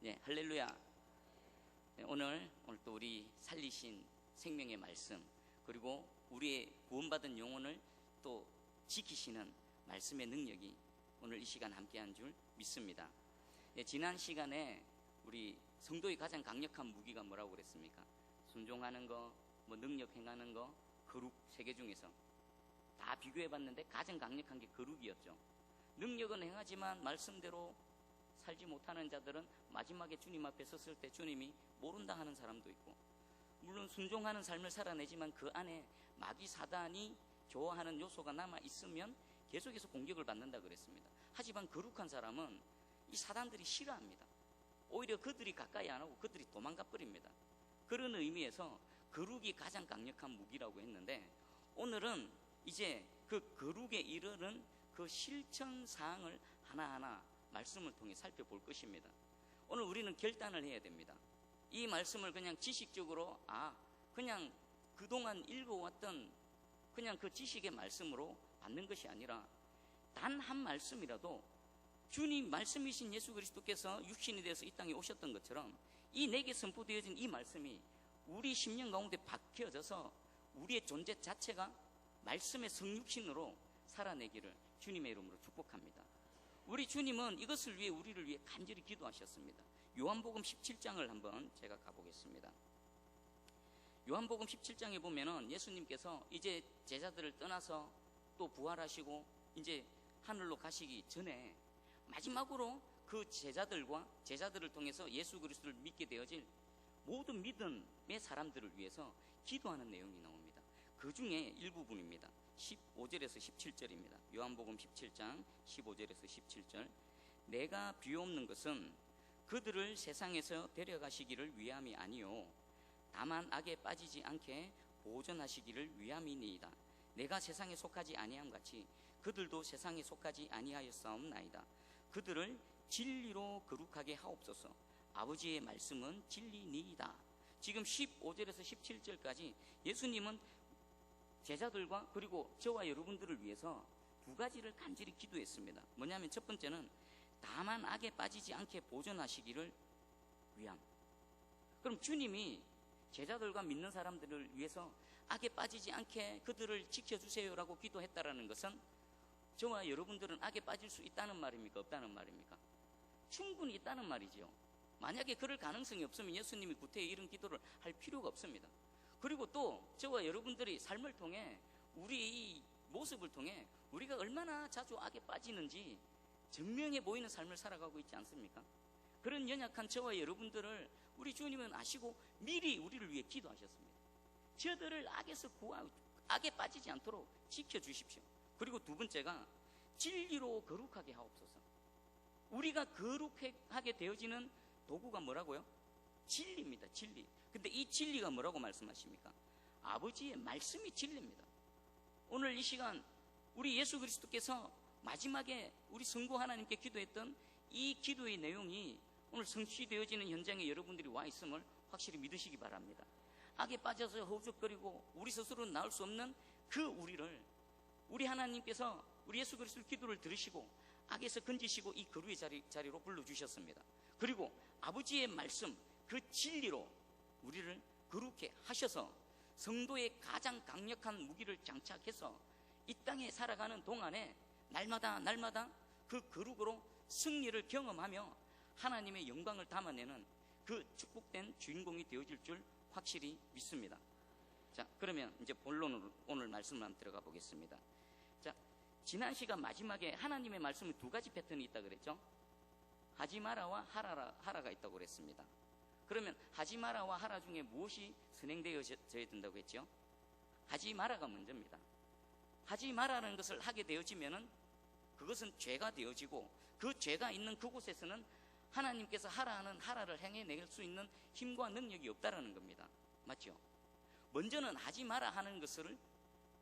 네, 할렐루야. 네, 오늘 또 우리 살리신 생명의 말씀, 그리고 우리의 구원받은 영혼을 또 지키시는 말씀의 능력이 오늘 이 시간 함께한 줄 믿습니다. 네, 지난 시간에 우리 성도의 가장 강력한 무기가 뭐라고 그랬습니까? 순종하는 거, 능력 행하는 거, 거룩, 세 개 중에서 다 비교해봤는데 가장 강력한 게 거룩이었죠. 능력은 행하지만 말씀대로 살지 못하는 자들은 마지막에 주님 앞에 섰을 때 주님이 모른다 하는 사람도 있고, 물론 순종하는 삶을 살아내지만 그 안에 마귀 사단이 좋아하는 요소가 남아 있으면 계속해서 공격을 받는다 그랬습니다. 하지만 거룩한 사람은 이 사단들이 싫어합니다. 오히려 그들이 가까이 안 오고 그들이 도망가 버립니다. 그런 의미에서 거룩이 가장 강력한 무기라고 했는데, 오늘은 이제 그 거룩에 이르는 그 실천 사항을 하나하나 말씀을 통해 살펴볼 것입니다. 오늘 우리는 결단을 해야 됩니다. 이 말씀을 그냥 지식적으로 그냥 그동안 읽어왔던 그냥 그 지식의 말씀으로 받는 것이 아니라, 단 한 말씀이라도 주님 말씀이신 예수 그리스도께서 육신이 되어서 이 땅에 오셨던 것처럼 이 내게 선포되어진 이 말씀이 우리 심령 가운데 박혀져서 우리의 존재 자체가 말씀의 성육신으로 살아내기를 주님의 이름으로 축복합니다. 우리 주님은 이것을 위해 우리를 위해 간절히 기도하셨습니다. 요한복음 17장을 한번 제가 가보겠습니다. 요한복음 17장에 보면은 예수님께서 이제 제자들을 떠나서 또 부활하시고 이제 하늘로 가시기 전에 마지막으로 그 제자들을 통해서 예수 그리스도를 믿게 되어질 모든 믿음의 사람들을 위해서 기도하는 내용이 나옵니다. 그 중에 일부분입니다. 15절에서 17절입니다. 요한복음 17장 15절에서 17절. 내가 비옵는 것은 그들을 세상에서 데려가시기를 위함이 아니요 다만 악에 빠지지 않게 보존하시기를 위함이니이다. 내가 세상에 속하지 아니함 같이 그들도 세상에 속하지 아니하였사옵나이다. 그들을 진리로 거룩하게 하옵소서. 아버지의 말씀은 진리니이다. 지금 15절에서 17절까지 예수님은 제자들과 그리고 저와 여러분들을 위해서 두 가지를 간절히 기도했습니다. 뭐냐면 첫 번째는 다만 악에 빠지지 않게 보존하시기를 위함. 그럼 주님이 제자들과 믿는 사람들을 위해서 악에 빠지지 않게 그들을 지켜주세요라고 기도했다라는 것은 저와 여러분들은 악에 빠질 수 있다는 말입니까? 없다는 말입니까? 충분히 있다는 말이죠. 만약에 그럴 가능성이 없으면 예수님이 구태여 이런 기도를 할 필요가 없습니다. 그리고 또 저와 여러분들이 삶을 통해 우리의 이 모습을 통해 우리가 얼마나 자주 악에 빠지는지 증명해 보이는 삶을 살아가고 있지 않습니까? 그런 연약한 저와 여러분들을 우리 주님은 아시고 미리 우리를 위해 기도하셨습니다. 저들을 악에 빠지지 않도록 지켜주십시오. 그리고 두 번째가 진리로 거룩하게 하옵소서. 우리가 거룩하게 되어지는 도구가 뭐라고요? 진리입니다. 진리. 근데 이 진리가 뭐라고 말씀하십니까? 아버지의 말씀이 진리입니다. 오늘 이 시간 우리 예수 그리스도께서 마지막에 우리 성부 하나님께 기도했던 이 기도의 내용이 오늘 성취되어지는 현장에 여러분들이 와 있음을 확실히 믿으시기 바랍니다. 악에 빠져서 허우적거리고 우리 스스로는 나올 수 없는 그 우리를 우리 하나님께서 우리 예수 그리스도의 기도를 들으시고 악에서 건지시고 이 거룩의 자리로 불러주셨습니다. 그리고 아버지의 말씀, 그 진리로 우리를 거룩해 하셔서 성도의 가장 강력한 무기를 장착해서 이 땅에 살아가는 동안에 날마다 그 거룩으로 승리를 경험하며 하나님의 영광을 담아내는 그 축복된 주인공이 되어질 줄 확실히 믿습니다. 자, 그러면 이제 본론으로 오늘 말씀을 한번 들어가 보겠습니다. 자, 지난 시간 마지막에 하나님의 말씀에 두 가지 패턴이 있다고 그랬죠? 하지 마라와 하라가 있다고 그랬습니다. 그러면 하지 마라와 하라 중에 무엇이 선행되어져야 된다고 했죠? 하지 마라가 먼저입니다. 하지 마라는 것을 하게 되어지면은 그것은 죄가 되어지고, 그 죄가 있는 그곳에서는 하나님께서 하라는 하라를 행해낼 수 있는 힘과 능력이 없다라는 겁니다. 맞죠? 먼저는 하지 마라 하는 것을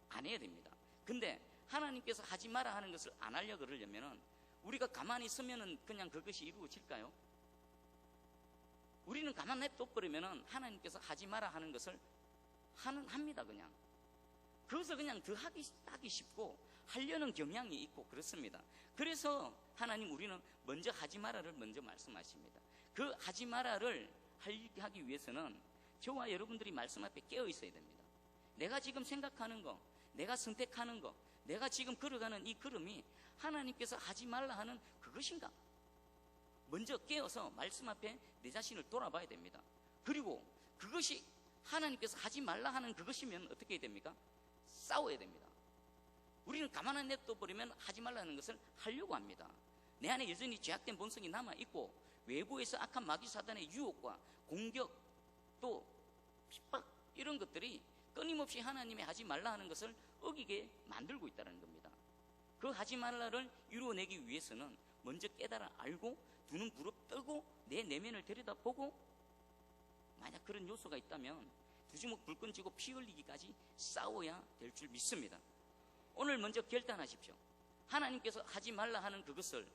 안 해야 됩니다. 근데 하나님께서 하지 마라 하는 것을 안 하려고 그러려면은 우리가 가만히 있으면은 그냥 그것이 이루어질까요? 우리는 가만 냅둬버리면은 하나님께서 하지 마라 하는 것을 합니다. 그냥 그것을 그냥 더 하기 쉽고 하려는 경향이 있고 그렇습니다. 그래서 하나님 우리는 먼저 하지 마라를 먼저 말씀하십니다. 그 하지 마라를 하기 위해서는 저와 여러분들이 말씀 앞에 깨어 있어야 됩니다. 내가 지금 생각하는 거, 내가 선택하는 거, 내가 지금 걸어가는 이 걸음이 하나님께서 하지 말라 하는 그것인가? 먼저 깨어서 말씀 앞에 내 자신을 돌아봐야 됩니다. 그리고 그것이 하나님께서 하지 말라 하는 그것이면 어떻게 해야 됩니까? 싸워야 됩니다. 우리는 가만 안 냅둬버리면 하지 말라는 것을 하려고 합니다. 내 안에 여전히 죄악된 본성이 남아있고 외부에서 악한 마귀 사단의 유혹과 공격 또 핍박 이런 것들이 끊임없이 하나님의 하지 말라 하는 것을 어기게 만들고 있다는 겁니다. 그 하지 말라를 이루어내기 위해서는 먼저 깨달아 알고 두 눈 부릅뜨고 내 내면을 들여다보고 만약 그런 요소가 있다면 두 주먹 불끈 쥐고 피 흘리기까지 싸워야 될 줄 믿습니다. 오늘 먼저 결단하십시오. 하나님께서 하지 말라 하는 그것을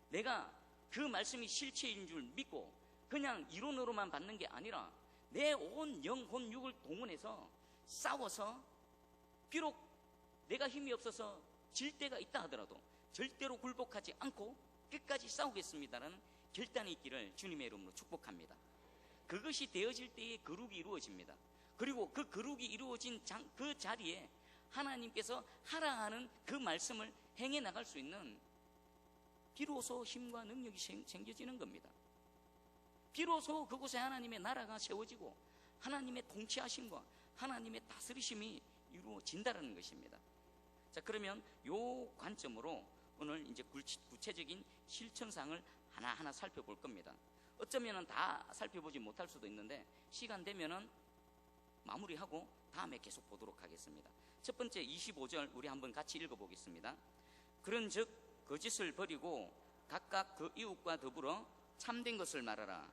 내가 그 말씀이 실체인 줄 믿고 그냥 이론으로만 받는 게 아니라 내 온 영, 혼, 육을 동원해서 싸워서 비록 내가 힘이 없어서 질 때가 있다 하더라도 절대로 굴복하지 않고 끝까지 싸우겠습니다라는 결단이 있기를 주님의 이름으로 축복합니다. 그것이 되어질 때에 거룩이 이루어집니다. 그리고 그 거룩이 이루어진 그 자리에 하나님께서 하라 하는 그 말씀을 행해 나갈 수 있는 비로소 힘과 능력이 생겨지는 겁니다. 비로소 그곳에 하나님의 나라가 세워지고 하나님의 통치하심과 하나님의 다스리심이 이루어진다는 것입니다. 자, 그러면 요 관점으로 오늘 이제 구체적인 실천사항을 하나하나 살펴볼 겁니다. 어쩌면은 다 살펴보지 못할 수도 있는데 시간 되면은 마무리하고 다음에 계속 보도록 하겠습니다. 첫 번째 25절 우리 한번 같이 읽어보겠습니다. 그런즉 거짓을 버리고 각각 그 이웃과 더불어 참된 것을 말하라.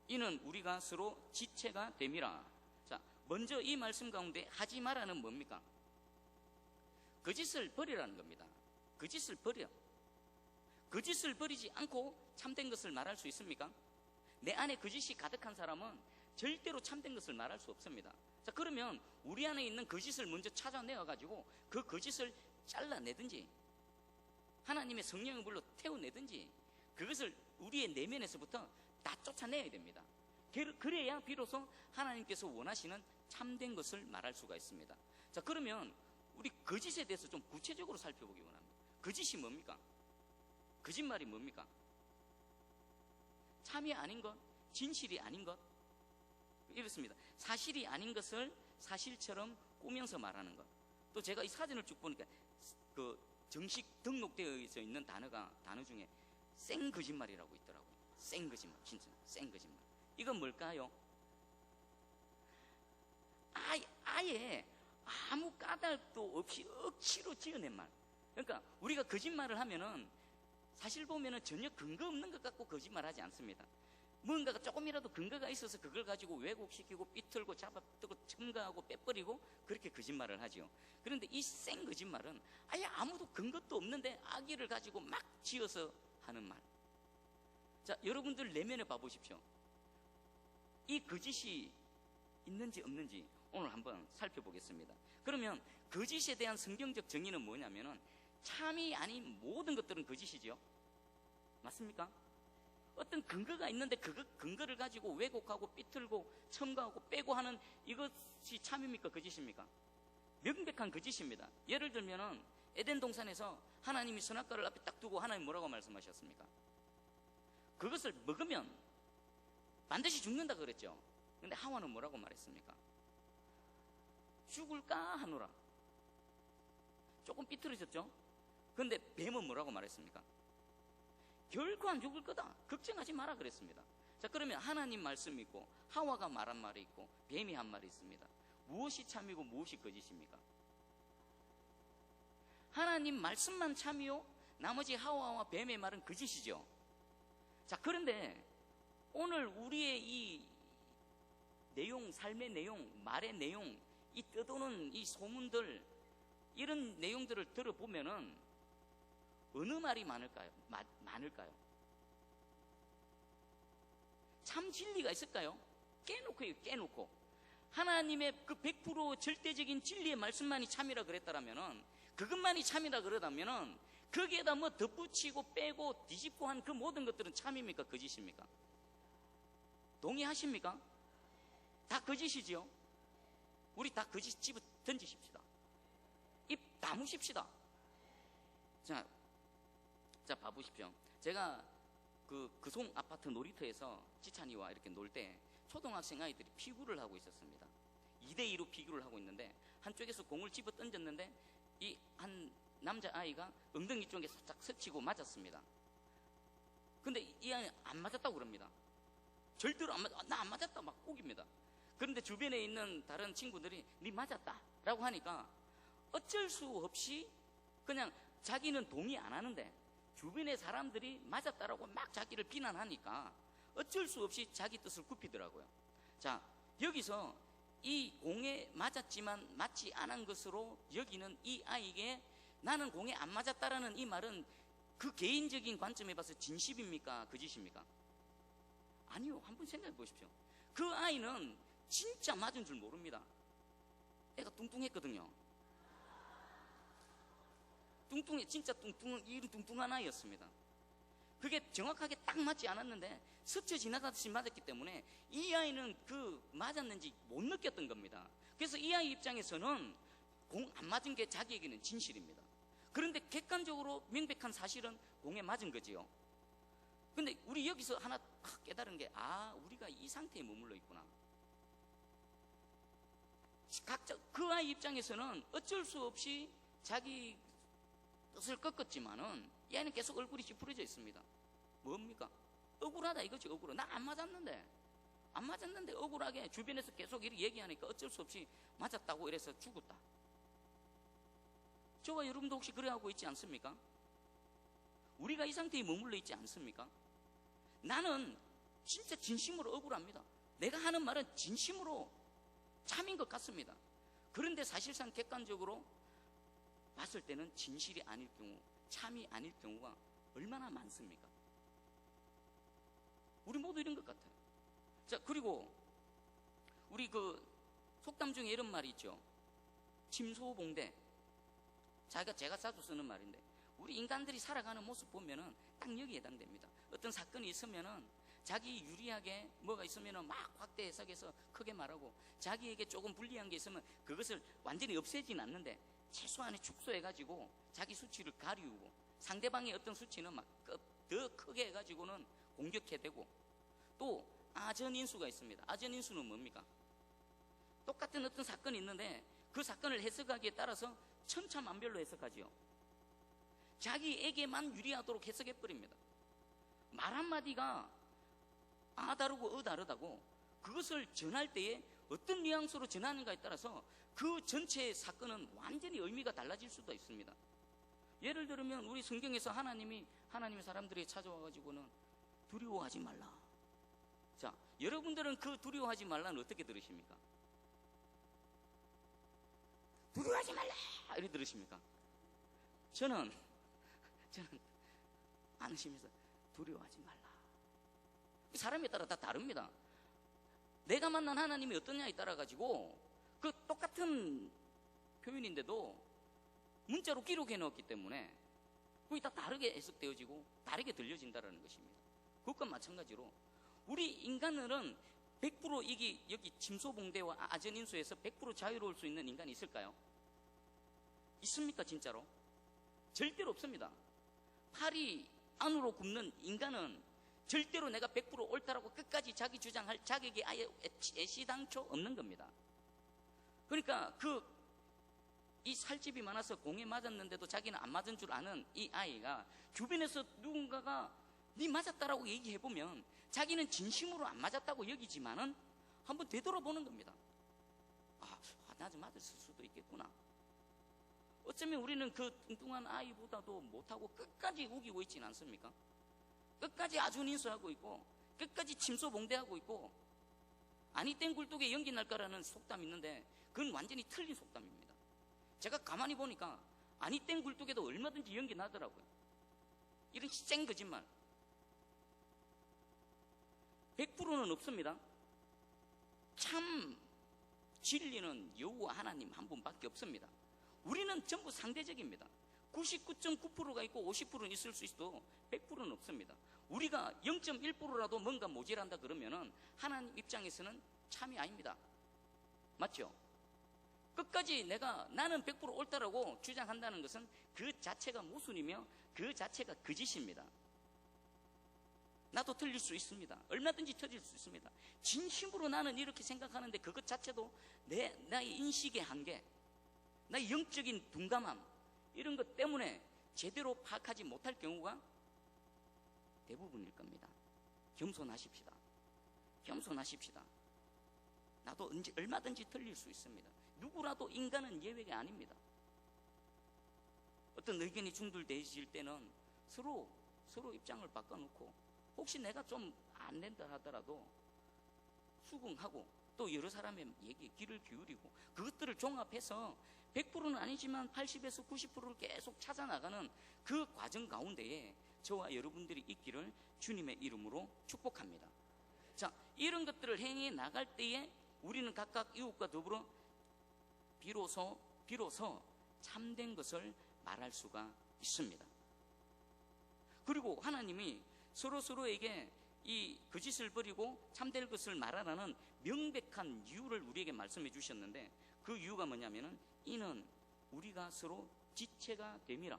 이는 우리가 서로 지체가 됨이라. 자, 먼저 이 말씀 가운데 하지 마라는 뭡니까? 거짓을 버리라는 겁니다. 거짓을 버려. 거짓을 버리지 않고 참된 것을 말할 수 있습니까? 내 안에 거짓이 가득한 사람은 절대로 참된 것을 말할 수 없습니다. 자, 그러면 우리 안에 있는 거짓을 먼저 찾아내어가지고 그 거짓을 잘라내든지 하나님의 성령의 불로 태워내든지 그것을 우리의 내면에서부터 다 쫓아내야 됩니다. 그래야 비로소 하나님께서 원하시는 참된 것을 말할 수가 있습니다. 자, 그러면 우리 거짓에 대해서 좀 구체적으로 살펴보기 원합니다. 거짓이 뭡니까? 거짓말이 뭡니까? 참이 아닌 것, 진실이 아닌 것, 이렇습니다. 사실이 아닌 것을 사실처럼 꾸면서 말하는 것. 또 제가 이 사진을 쭉 보니까 그 정식 등록되어 있는 단어 중에 생 거짓말이라고 있더라고요. 생 거짓말, 진짜 생 거짓말. 이건 뭘까요? 아예 아무 까닭도 없이 억지로 지어낸 말. 그러니까 우리가 거짓말을 하면은 사실 보면은 전혀 근거 없는 것 같고 거짓말하지 않습니다. 뭔가가 조금이라도 근거가 있어서 그걸 가지고 왜곡시키고 삐틀고 잡아뜨고 첨가하고 빼버리고 그렇게 거짓말을 하지요. 그런데 이 생 거짓말은 아예 아무도 근거도 없는데 악의를 가지고 막 지어서 하는 말. 자, 여러분들 내면에 봐보십시오. 이 거짓이 있는지 없는지 오늘 한번 살펴보겠습니다. 그러면 거짓에 대한 성경적 정의는 뭐냐면은 참이 아닌 모든 것들은 거짓이지요. 맞습니까? 어떤 근거가 있는데 그 근거를 가지고 왜곡하고 삐틀고 첨가하고 빼고 하는 이것이 참입니까? 거짓입니까? 명백한 거짓입니다. 예를 들면은 에덴 동산에서 하나님이 선악과를 앞에 딱 두고 하나님 뭐라고 말씀하셨습니까? 그것을 먹으면 반드시 죽는다 그랬죠. 근데 하와는 뭐라고 말했습니까? 죽을까 하노라. 조금 삐뚤어졌죠? 근데 뱀은 뭐라고 말했습니까? 결코 안 죽을 거다. 걱정하지 마라 그랬습니다. 자, 그러면 하나님 말씀이 있고 하와가 말한 말이 있고 뱀이 한 말이 있습니다. 무엇이 참이고 무엇이 거짓입니까? 하나님 말씀만 참이요 나머지 하와와 뱀의 말은 거짓이죠. 자, 그런데 오늘 우리의 이 내용, 삶의 내용, 말의 내용, 이 떠도는 이 소문들, 이런 내용들을 들어보면은 어느 말이 많을까요? 많을까요? 참 진리가 있을까요? 깨놓고 하나님의 그 100% 절대적인 진리의 말씀만이 참이라 그랬다라면은, 그것만이 참이라 그러다면은 거기에다 뭐 덧붙이고 빼고 뒤집고 한 그 모든 것들은 참입니까? 거짓입니까? 동의하십니까? 다 거짓이지요? 우리 다 거짓 집어 던지십시다. 입 다무십시다. 자, 봐보십시오. 제가 그 송 아파트 놀이터에서 지찬이와 이렇게 놀 때 초등학생 아이들이 피구를 하고 있었습니다. 2대2로 피구를 하고 있는데 한쪽에서 공을 집어 던졌는데 이 한 남자아이가 엉덩이 쪽에 살짝 스치고 맞았습니다. 근데 이 아이는 안 맞았다고 그럽니다. 절대로 안 맞았다. 나 안 맞았다 막 우깁니다. 그런데 주변에 있는 다른 친구들이 니 맞았다 라고 하니까 어쩔 수 없이 그냥 자기는 동의 안 하는데 주변의 사람들이 맞았다라고 막 자기를 비난하니까 어쩔 수 없이 자기 뜻을 굽히더라고요. 자, 여기서 이 공에 맞았지만 맞지 않은 것으로 여기는 이 아이에게 나는 공에 안 맞았다라는 이 말은 그 개인적인 관점에 봐서 진심입니까? 거짓입니까? 아니요. 한번 생각해 보십시오. 그 아이는 진짜 맞은 줄 모릅니다. 애가 뚱뚱했거든요. 진짜 뚱뚱한 아이였습니다. 그게 정확하게 딱 맞지 않았는데 스쳐 지나가듯이 맞았기 때문에 이 아이는 그 맞았는지 못 느꼈던 겁니다. 그래서 이 아이 입장에서는 공 안 맞은 게 자기에게는 진실입니다. 그런데 객관적으로 명백한 사실은 공에 맞은 거지요. 근데 우리 여기서 하나 깨달은 게 우리가 이 상태에 머물러 있구나. 각자 그 아이 입장에서는 어쩔 수 없이 자기 뜻을 꺾었지만은 이 아이는 계속 얼굴이 찌푸려져 있습니다. 뭡니까? 억울하다 이거지. 억울해. 나 안 맞았는데 억울하게 주변에서 계속 이렇게 얘기하니까 어쩔 수 없이 맞았다고 이래서 죽었다. 저와 여러분도 혹시 그래 하고 있지 않습니까? 우리가 이 상태에 머물러 있지 않습니까? 나는 진짜 진심으로 억울합니다. 내가 하는 말은 진심으로 참인 것 같습니다. 그런데 사실상 객관적으로 봤을 때는 진실이 아닐 경우, 참이 아닐 경우가 얼마나 많습니까? 우리 모두 이런 것 같아요. 자, 그리고 우리 그 속담 중에 이런 말이 있죠. 침소봉대. 제가 자주 쓰는 말인데 우리 인간들이 살아가는 모습 보면은 딱 여기에 해당됩니다. 어떤 사건이 있으면은 자기 유리하게 뭐가 있으면은 막 확대 해석해서 크게 말하고 자기에게 조금 불리한 게 있으면 그것을 완전히 없애지는 않는데 최소한의 축소해가지고 자기 수치를 가리우고 상대방의 어떤 수치는 막 더 크게 해가지고는 공격해대고 또 아전인수가 있습니다. 아전인수는 뭡니까? 똑같은 어떤 사건이 있는데 그 사건을 해석하기에 따라서 천차만별로 해석하지요. 자기에게만 유리하도록 해석해버립니다. 말 한마디가 다르고 다르다고 그것을 전할 때에 어떤 뉘앙스로 전하는가에 따라서 그 전체의 사건은 완전히 의미가 달라질 수도 있습니다. 예를 들면 우리 성경에서 하나님의 사람들이 찾아와가지고는 두려워하지 말라. 자, 여러분들은 그 두려워하지 말라는 어떻게 들으십니까? 두려워하지 말라 이렇게 들으십니까? 저는 안으시면서 두려워하지 말라. 사람에 따라 다 다릅니다. 내가 만난 하나님이 어떠냐에 따라 가지고 그 똑같은 표현인데도 문자로 기록해 넣었기 때문에 그게 다 다르게 해석되어지고 다르게 들려진다는 것입니다. 그것과 마찬가지로 우리 인간은 100% 여기 침소봉대와 아전인수에서 100% 자유로울 수 있는 인간이 있을까요? 있습니까 진짜로? 절대로 없습니다. 팔이 안으로 굽는 인간은 절대로 내가 100% 옳다라고 끝까지 자기 주장할 자격이 아예 애시당초 없는 겁니다. 그러니까 이 살집이 많아서 공에 맞았는데도 자기는 안 맞은 줄 아는 이 아이가 주변에서 누군가가 네 맞았다라고 얘기해보면 자기는 진심으로 안 맞았다고 여기지만은 한번 되돌아보는 겁니다. 나도 맞을 수도 있겠구나. 어쩌면 우리는 그 뚱뚱한 아이보다도 못하고 끝까지 우기고 있지는 않습니까? 끝까지 아준인수하고 있고 끝까지 침소봉대하고 있고 아니 땡 굴뚝에 연기 날까라는 속담이 있는데 그건 완전히 틀린 속담입니다. 제가 가만히 보니까 아니 땡 굴뚝에도 얼마든지 연기 나더라고요. 이런 쌩 거짓말 100%는 없습니다. 참 진리는 여호와 하나님 한 분밖에 없습니다. 우리는 전부 상대적입니다. 99.9%가 있고 50%는 있을 수 있어도 100%는 없습니다. 우리가 0.1%라도 뭔가 모자란다 그러면은 하나님 입장에서는 참이 아닙니다. 맞죠? 끝까지 나는 100% 옳다라고 주장한다는 것은 그 자체가 모순이며 그 자체가 거짓입니다. 나도 틀릴 수 있습니다. 얼마든지 틀릴 수 있습니다. 진심으로 나는 이렇게 생각하는데 그것 자체도 나의 인식의 한계, 나의 영적인 둔감함, 이런 것 때문에 제대로 파악하지 못할 경우가 대부분일 겁니다. 겸손하십시다. 겸손하십시다. 나도 얼마든지 틀릴 수 있습니다. 누구라도 인간은 예외가 아닙니다. 어떤 의견이 충돌되실 때는 서로 입장을 바꿔놓고, 혹시 내가 좀 안 된다 하더라도 수긍하고, 또 여러 사람의 얘기에 귀를 기울이고, 그것들을 종합해서 100%는 아니지만 80에서 90%를 계속 찾아나가는 그 과정 가운데에 저와 여러분들이 있기를 주님의 이름으로 축복합니다. 자, 이런 것들을 행해 나갈 때에 우리는 각각 이웃과 더불어 비로소 참된 것을 말할 수가 있습니다. 그리고 하나님이 서로에게 이 거짓을 버리고 참될 것을 말하라는 명백한 이유를 우리에게 말씀해 주셨는데, 그 이유가 뭐냐면은 이는 우리가 서로 지체가 됨이라.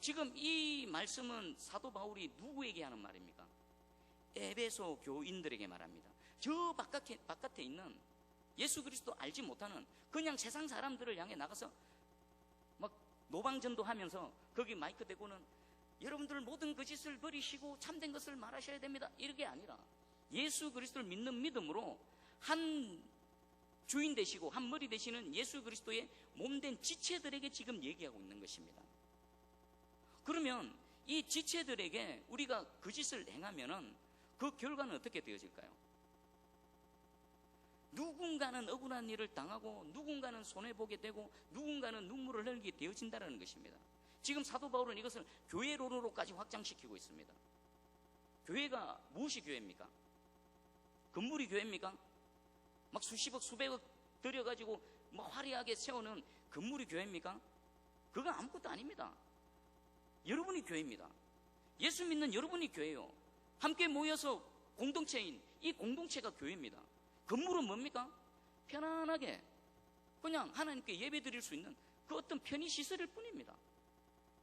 지금 이 말씀은 사도 바울이 누구에게 하는 말입니까? 에베소 교인들에게 말합니다. 저 바깥에 있는 예수 그리스도 알지 못하는 그냥 세상 사람들을 향해 나가서 막 노방전도 하면서 거기 마이크 대고는 여러분들 모든 거짓을 버리시고 참된 것을 말하셔야 됩니다, 이게 아니라 예수 그리스도를 믿는 믿음으로 한 주인 되시고 한 머리 되시는 예수 그리스도의 몸된 지체들에게 지금 얘기하고 있는 것입니다. 그러면 이 지체들에게 우리가 거짓을 행하면은 그 결과는 어떻게 되어질까요? 누군가는 억울한 일을 당하고, 누군가는 손해보게 되고, 누군가는 눈물을 흘리게 되어진다는 것입니다. 지금 사도 바울은 이것을 교회론으로까지 확장시키고 있습니다. 교회가 무엇이 교회입니까? 건물이 교회입니까? 막 수십억 수백억 들여가지고 뭐 화려하게 세우는 건물이 교회입니까? 그건 아무것도 아닙니다. 여러분이 교회입니다. 예수 믿는 여러분이 교회요. 함께 모여서 공동체인 이 공동체가 교회입니다. 건물은 뭡니까? 편안하게 그냥 하나님께 예배 드릴 수 있는 그 어떤 편의시설일 뿐입니다.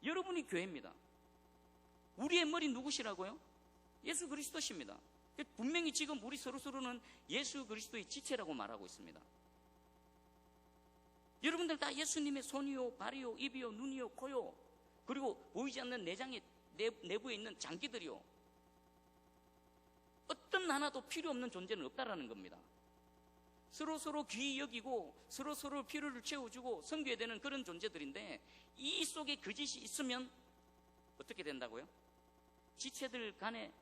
여러분이 교회입니다. 우리의 머리 누구시라고요? 예수 그리스도십니다. 분명히 지금 우리 서로는 예수 그리스도의 지체라고 말하고 있습니다. 여러분들 다 예수님의 손이요, 발이요, 입이요, 눈이요, 코요, 그리고 보이지 않는 내장의 내부에 있는 장기들이요, 어떤 하나도 필요 없는 존재는 없다라는 겁니다. 서로 귀히 여기고 서로 필요를 채워주고 섬겨야 되는 그런 존재들인데, 이 속에 거짓이 있으면 어떻게 된다고요? 지체들 간에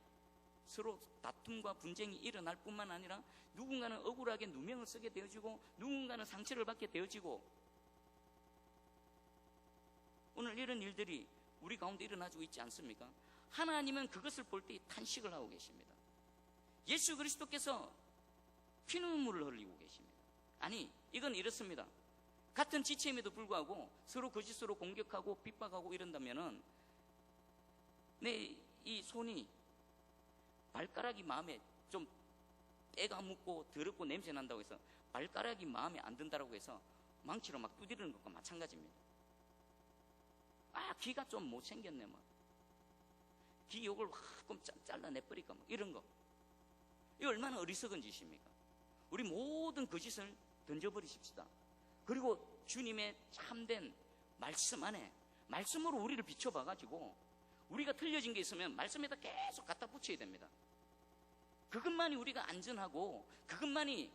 서로 다툼과 분쟁이 일어날 뿐만 아니라 누군가는 억울하게 누명을 쓰게 되어지고, 누군가는 상처를 받게 되어지고, 오늘 이런 일들이 우리 가운데 일어나고 있지 않습니까? 하나님은 그것을 볼 때 탄식을 하고 계십니다. 예수 그리스도께서 피눈물을 흘리고 계십니다. 아니, 이건 이렇습니다. 같은 지체임에도 불구하고 서로 거짓으로 공격하고 핍박하고 이런다면은 내 이 손이 발가락이 마음에 좀 때가 묻고 더럽고 냄새 난다고 해서 발가락이 마음에 안 든다고 해서 망치로 막 두드리는 것과 마찬가지입니다. 아, 귀가 좀 못생겼네, 뭐. 귀 욕을 확 잘라내버릴까, 뭐. 이런 거. 이거 얼마나 어리석은 짓입니까? 우리 모든 거짓을 던져버리십시다. 그리고 주님의 참된 말씀 안에, 말씀으로 우리를 비춰봐가지고 우리가 틀려진 게 있으면 말씀에다 계속 갖다 붙여야 됩니다. 그것만이 우리가 안전하고, 그것만이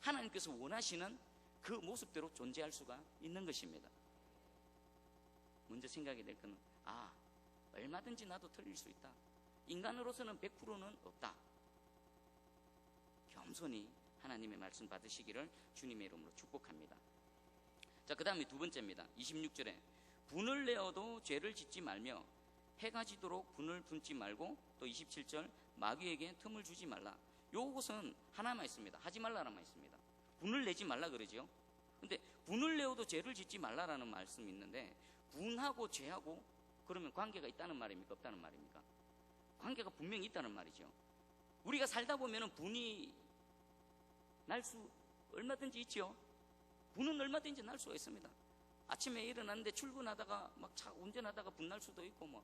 하나님께서 원하시는 그 모습대로 존재할 수가 있는 것입니다. 먼저 생각이 될 것은, 얼마든지 나도 틀릴 수 있다. 인간으로서는 100%는 없다. 겸손히 하나님의 말씀 받으시기를 주님의 이름으로 축복합니다. 자, 그 다음에 두 번째입니다. 26절에 분을 내어도 죄를 짓지 말며 해가 지도록 분을 품지 말고, 또 27절 마귀에게 틈을 주지 말라. 요것은 하나만 있습니다. 하지 말라라만 있습니다. 분을 내지 말라 그러죠. 근데 분을 내어도 죄를 짓지 말라라는 말씀이 있는데, 분하고 죄하고 그러면 관계가 있다는 말입니까, 없다는 말입니까? 관계가 분명히 있다는 말이죠. 우리가 살다 보면 분이 날 수 얼마든지 있죠. 분은 얼마든지 날 수가 있습니다. 아침에 일어났는데 출근하다가 막 차 운전하다가 분날 수도 있고,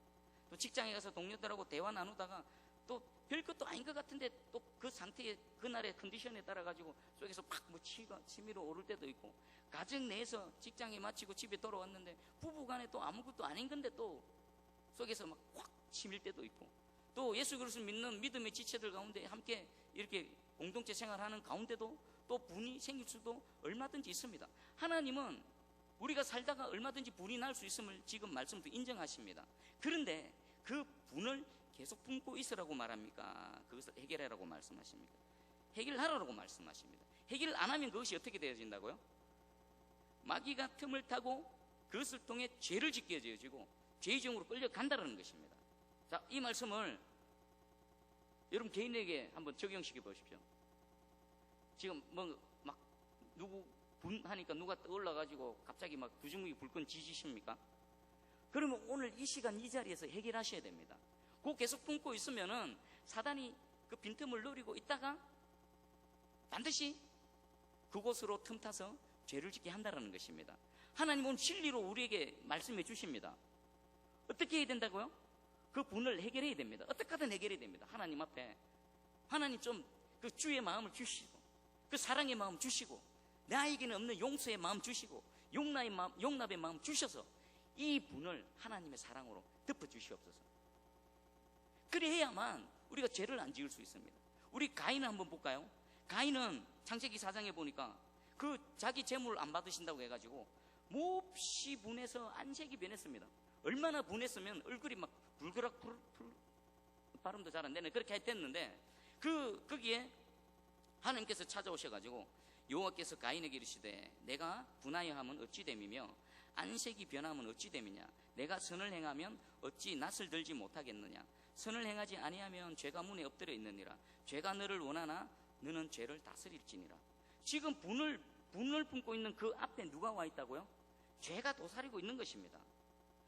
또 직장에 가서 동료들하고 대화 나누다가 또 별것도 아닌 것 같은데 또 그 상태에 그날의 컨디션에 따라 가지고 속에서 팍 치밀어 오를 때도 있고, 가정 내에서 직장에 마치고 집에 돌아왔는데 부부간에 또 아무것도 아닌 건데 또 속에서 막 확 치밀 때도 있고, 또 예수 그리스도를 믿는 믿음의 지체들 가운데 함께 이렇게 공동체 생활하는 가운데도 또 분이 생길 수도 얼마든지 있습니다. 하나님은 우리가 살다가 얼마든지 분이 날 수 있음을 지금 말씀도 인정하십니다. 그런데 그 분을 계속 품고 있으라고 말합니까? 그것을 해결하라고 말씀하십니까? 해결하라고 말씀하십니다. 해결을 안 하면 그것이 어떻게 되어진다고요? 마귀가 틈을 타고 그것을 통해 죄를 짓게 되어지고 죄의정으로 끌려간다는 것입니다. 자, 이 말씀을 여러분 개인에게 한번 적용시켜 보십시오. 지금 막 누구 분하니까 누가 떠올라가지고 갑자기 막 두중목이 불끈 지지십니까? 그러면 오늘 이 시간 이 자리에서 해결하셔야 됩니다. 그거 계속 품고 있으면은 사단이 그 빈틈을 노리고 있다가 반드시 그곳으로 틈타서 죄를 짓게 한다는 것입니다. 하나님은 진리로 우리에게 말씀해 주십니다. 어떻게 해야 된다고요? 그 분을 해결해야 됩니다. 어떻게 하든 해결해야 됩니다. 하나님 앞에 하나님 좀 그 주의 마음을 주시고, 그 사랑의 마음 주시고, 나에게는 없는 용서의 마음 주시고, 용납의 마음 주셔서 이 분을 하나님의 사랑으로 덮어주시옵소서. 그래야만 우리가 죄를 안 지을 수 있습니다. 우리 가인을 한번 볼까요? 가인은 창세기 4장에 보니까 그 자기 재물을 안 받으신다고 해가지고 몹시 분해서 안색이 변했습니다. 얼마나 분했으면 얼굴이 막 불그락 발음도 잘 안 되네. 그렇게 했댔는데 거기에 하나님께서 찾아오셔가지고 여호와께서 가인에게 이르시되 내가 분하여 하면 어찌 됨이며 안색이 변하면 어찌 됨이냐. 내가 선을 행하면 어찌 낯을 들지 못하겠느냐. 선을 행하지 아니하면 죄가 문에 엎드려 있느니라. 죄가 너를 원하나 너는 죄를 다스릴지니라. 지금 분을 품고 있는 그 앞에 누가 와 있다고요? 죄가 도사리고 있는 것입니다.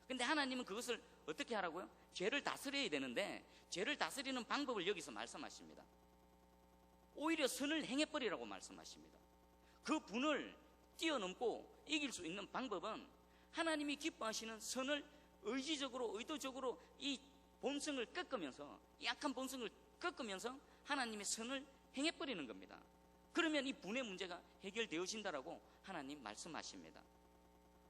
근데 하나님은 그것을 어떻게 하라고요? 죄를 다스려야 되는데 죄를 다스리는 방법을 여기서 말씀하십니다. 오히려 선을 행해버리라고 말씀하십니다. 그 분을 뛰어넘고 이길 수 있는 방법은 하나님이 기뻐하시는 선을 의지적으로 의도적으로 이 본성을 꺾으면서, 약한 본성을 꺾으면서 하나님의 선을 행해버리는 겁니다. 그러면 이 분의 문제가 해결되어진다라고 하나님 말씀하십니다.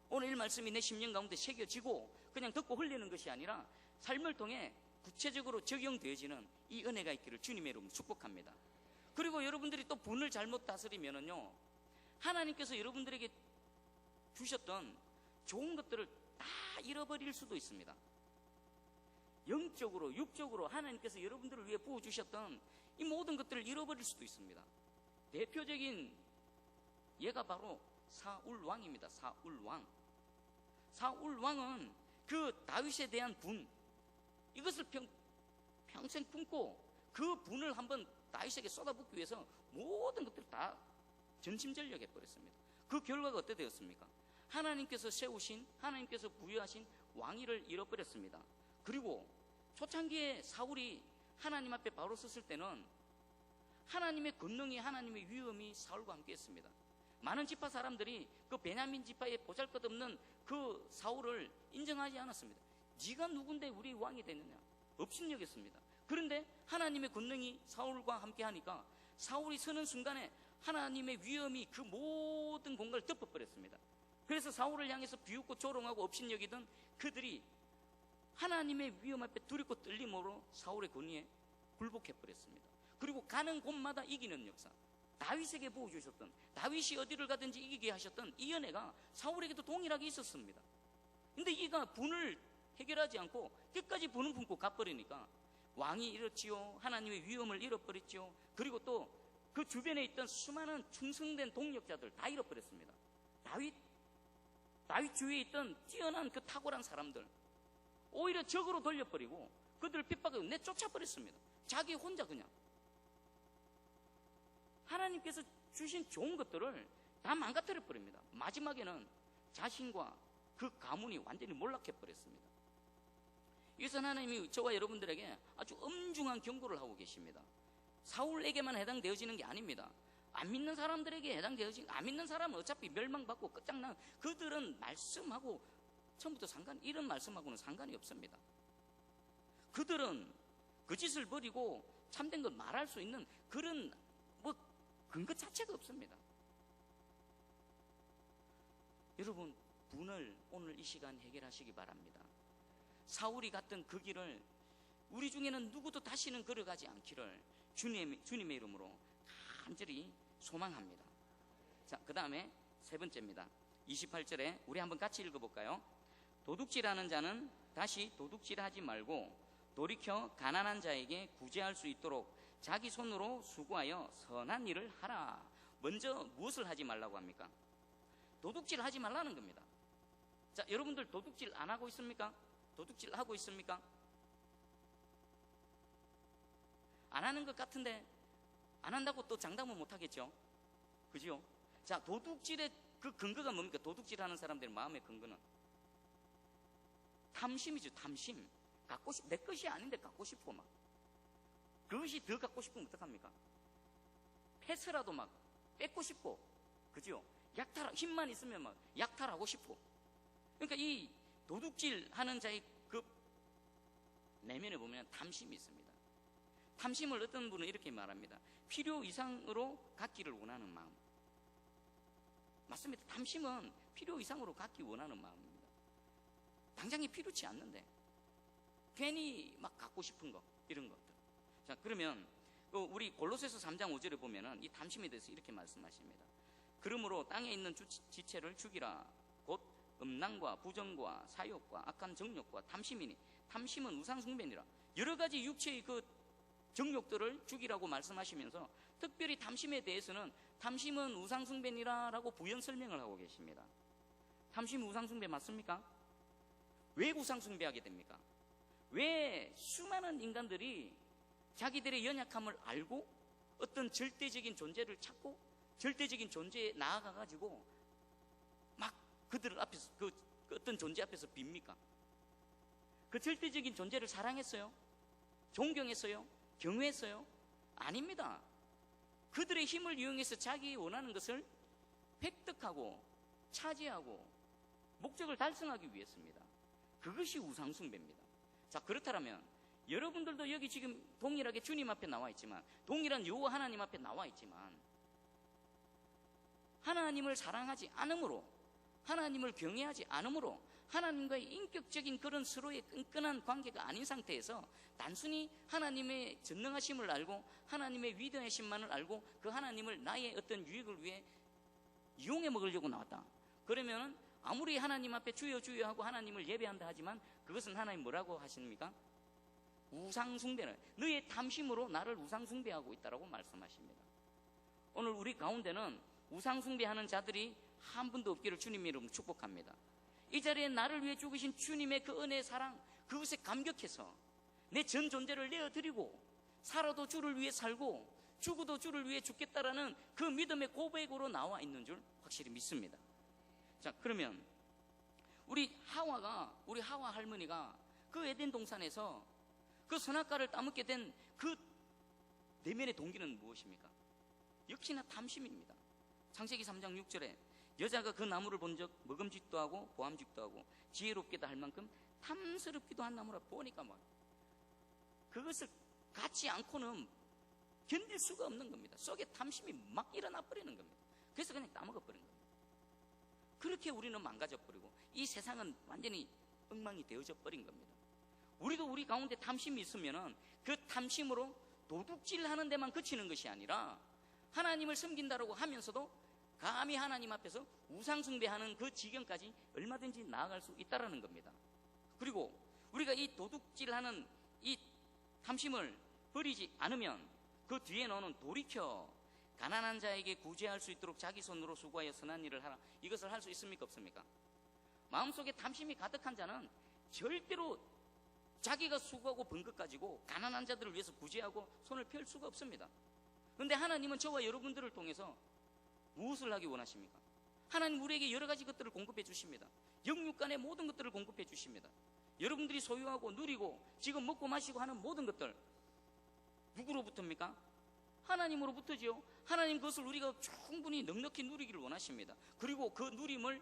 오늘 이 말씀이 내 심령 가운데 새겨지고 그냥 듣고 흘리는 것이 아니라 삶을 통해 구체적으로 적용되어지는 이 은혜가 있기를 주님의 이름으로 축복합니다. 그리고 여러분들이 또 분을 잘못 다스리면은요, 하나님께서 여러분들에게 주셨던 좋은 것들을 다 잃어버릴 수도 있습니다. 영적으로 육적으로 하나님께서 여러분들을 위해 부어주셨던 이 모든 것들을 잃어버릴 수도 있습니다. 대표적인 예가 바로 사울왕입니다. 사울왕은 그 다윗에 대한 분, 이것을 평생 품고 그 분을 한번 다윗에게 쏟아붓기 위해서 모든 것들을 다 전심전력해 버렸습니다. 그 결과가 어떻게 되었습니까? 하나님께서 세우신, 하나님께서 부여하신 왕위를 잃어버렸습니다. 그리고 초창기에 사울이 하나님 앞에 바로 섰을 때는 하나님의 권능이, 하나님의 위엄이 사울과 함께 했습니다. 많은 지파 사람들이 그 베냐민 지파에 보잘것없는 그 사울을 인정하지 않았습니다. 네가 누군데 우리 왕이 되느냐, 업신여겼습니다. 그런데 하나님의 권능이 사울과 함께 하니까 사울이 서는 순간에 하나님의 위엄이 그 모든 공간을 덮어버렸습니다. 그래서 사울을 향해서 비웃고 조롱하고 업신여기던 그들이 하나님의 위엄 앞에 두렵고 떨림으로 사울의 권위에 굴복해버렸습니다. 그리고 가는 곳마다 이기는 역사, 다윗에게 부어주셨던, 다윗이 어디를 가든지 이기게 하셨던 이 은혜가 사울에게도 동일하게 있었습니다. 근데 이가 분을 해결하지 않고 끝까지 분을 품고 가버리니까 왕이 잃었지요, 하나님의 위엄을 잃어버렸지요, 그리고 또 그 주변에 있던 수많은 충성된 동력자들 다 잃어버렸습니다. 다윗 주위에 있던 뛰어난 그 탁월한 사람들 오히려 적으로 돌려버리고 그들을 핍박하고 내쫓아버렸습니다. 자기 혼자 그냥 하나님께서 주신 좋은 것들을 다 망가뜨려버립니다. 마지막에는 자신과 그 가문이 완전히 몰락해버렸습니다. 이것은 하나님이 저와 여러분들에게 아주 엄중한 경고를 하고 계십니다. 사울에게만 해당되어지는 게 아닙니다. 안 믿는 사람들에게 해당되어지는, 안 믿는 사람은 어차피 멸망받고 끝장난, 그들은 말씀하고 처음부터 이런 말씀하고는 상관이 없습니다. 그들은 그 짓을 버리고 참된 것 말할 수 있는 그런 근거 자체가 없습니다. 여러분, 분을 오늘 이 시간 해결하시기 바랍니다. 사울이 갔던 그 길을 우리 중에는 누구도 다시는 걸어가지 않기를 주님의 이름으로 간절히 소망합니다. 자, 그 다음에 세 번째입니다. 28절에 우리 한번 같이 읽어볼까요? 도둑질하는 자는 다시 도둑질하지 말고 돌이켜 가난한 자에게 구제할 수 있도록 자기 손으로 수고하여 선한 일을 하라. 먼저 무엇을 하지 말라고 합니까? 도둑질 하지 말라는 겁니다. 자, 여러분들 도둑질 안 하고 있습니까? 도둑질 하고 있습니까? 안 하는 것 같은데 안 한다고 또 장담은 못 하겠죠? 그죠? 자, 도둑질의 그 근거가 뭡니까? 도둑질 하는 사람들의 마음의 근거는 탐심이죠. 탐심. 내 것이 아닌데 갖고 싶고 막. 그것이 더 갖고 싶으면 어떡합니까? 패스라도 막 뺏고 싶고, 그죠? 힘만 있으면 막 약탈하고 싶고. 그러니까 이 도둑질 하는 자의 그 내면에 보면 탐심이 있습니다. 탐심을 어떤 분은 이렇게 말합니다. 필요 이상으로 갖기를 원하는 마음. 맞습니다. 탐심은 필요 이상으로 갖기 원하는 마음입니다. 당장에 필요치 않는데 괜히 막 갖고 싶은 거, 이런 것들. 자, 그러면 우리 골로새서 3장 5절에 보면은 이 탐심에 대해서 이렇게 말씀하십니다. 그러므로 땅에 있는 지체를 죽이라. 곧 음란과 부정과 사욕과 악한 정욕과 탐심이니, 탐심은 우상숭배니라. 여러 가지 육체의 그 정욕들을 죽이라고 말씀하시면서 특별히 탐심에 대해서는 탐심은 우상숭배니라라고 부연 설명을 하고 계십니다. 탐심은 우상숭배 맞습니까? 왜 우상숭배하게 됩니까? 왜 수많은 인간들이 자기들의 연약함을 알고 어떤 절대적인 존재를 찾고 절대적인 존재에 나아가가지고 막 그들 앞에서 그 어떤 존재 앞에서 빕니까? 그 절대적인 존재를 사랑했어요? 존경했어요? 경외했어요? 아닙니다. 그들의 힘을 이용해서 자기 원하는 것을 획득하고 차지하고 목적을 달성하기 위해서입니다. 그것이 우상숭배입니다. 자, 그렇다면 여러분들도 여기 지금 동일하게 주님 앞에 나와 있지만, 동일한 여호와 하나님 앞에 나와 있지만, 하나님을 사랑하지 않으므로, 하나님을 경외하지 않으므로, 하나님과의 인격적인 그런 서로의 끈끈한 관계가 아닌 상태에서 단순히 하나님의 전능하심을 알고 하나님의 위대하심만을 알고 그 하나님을 나의 어떤 유익을 위해 이용해 먹으려고 나왔다. 그러면 아무리 하나님 앞에 주여 주여 하고 하나님을 예배한다 하지만 그것은 하나님 뭐라고 하십니까? 우상숭배를, 너의 탐심으로 나를 우상숭배하고 있다라고 말씀하십니다. 오늘 우리 가운데는 우상숭배하는 자들이 한 분도 없기를 주님 이름으로 축복합니다. 이 자리에 나를 위해 죽으신 주님의 그 은혜의 사랑, 그것에 감격해서 내 전 존재를 내어드리고 살아도 주를 위해 살고 죽어도 주를 위해 죽겠다라는 그 믿음의 고백으로 나와 있는 줄 확실히 믿습니다. 자, 그러면 우리 하와 할머니가 그 에덴 동산에서 그 선악과를 따먹게 된 그 내면의 동기는 무엇입니까? 역시나 탐심입니다. 창세기 3장 6절에 여자가 그 나무를 본 적 먹음직도 하고 보암직도 하고 지혜롭게도 할 만큼 탐스럽기도 한 나무라. 보니까 뭐 그것을 갖지 않고는 견딜 수가 없는 겁니다. 속에 탐심이 막 일어나 버리는 겁니다. 그래서 그냥 따먹어 버린 겁니다. 그렇게 우리는 망가져 버리고 이 세상은 완전히 엉망이 되어져 버린 겁니다. 우리도 우리 가운데 탐심이 있으면은 그 탐심으로 도둑질 하는 데만 그치는 것이 아니라 하나님을 섬긴다라고 하면서도 감히 하나님 앞에서 우상숭배하는 그 지경까지 얼마든지 나아갈 수 있다라는 겁니다. 그리고 우리가 이 도둑질하는 이 탐심을 버리지 않으면 그 뒤에 나오는 돌이켜 가난한 자에게 구제할 수 있도록 자기 손으로 수고하여 선한 일을 하라. 이것을 할 수 있습니까? 없습니까? 마음속에 탐심이 가득한 자는 절대로 자기가 수고하고 번 것 가지고 가난한 자들을 위해서 구제하고 손을 펼 수가 없습니다. 그런데 하나님은 저와 여러분들을 통해서 무엇을 하기 원하십니까? 하나님 우리에게 여러 가지 것들을 공급해 주십니다. 영육간의 모든 것들을 공급해 주십니다. 여러분들이 소유하고 누리고 지금 먹고 마시고 하는 모든 것들, 누구로부터입니까? 하나님으로부터지요. 하나님 그것을 우리가 충분히 넉넉히 누리기를 원하십니다. 그리고 그 누림을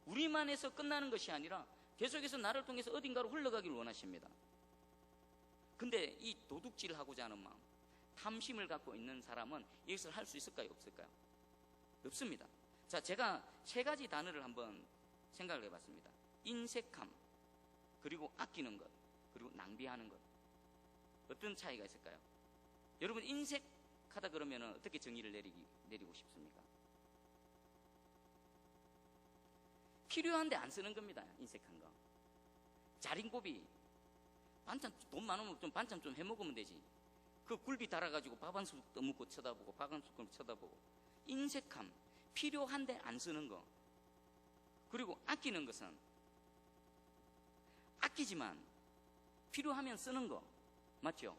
우리만 해서 끝나는 것이 아니라 계속해서 나를 통해서 어딘가로 흘러가기를 원하십니다. 근데 이 도둑질하고자 하는 마음, 탐심을 갖고 있는 사람은 이것을 할 수 있을까요? 없을까요? 없습니다. 자, 제가 세 가지 단어를 한번 생각을 해봤습니다. 인색함, 그리고 아끼는 것, 그리고 낭비하는 것. 어떤 차이가 있을까요? 여러분, 인색하다 그러면 어떻게 정의를 내리고 싶습니까? 필요한데 안 쓰는 겁니다. 인색한 거. 자린고비, 반찬 돈 많으면 좀 반찬 좀 해먹으면 되지. 그 굴비 달아가지고 밥 한 숟 떠먹고 쳐다보고 밥 한 숟 쳐다보고. 인색함, 필요한데 안 쓰는 거. 그리고 아끼는 것은 아끼지만 필요하면 쓰는 거. 맞죠?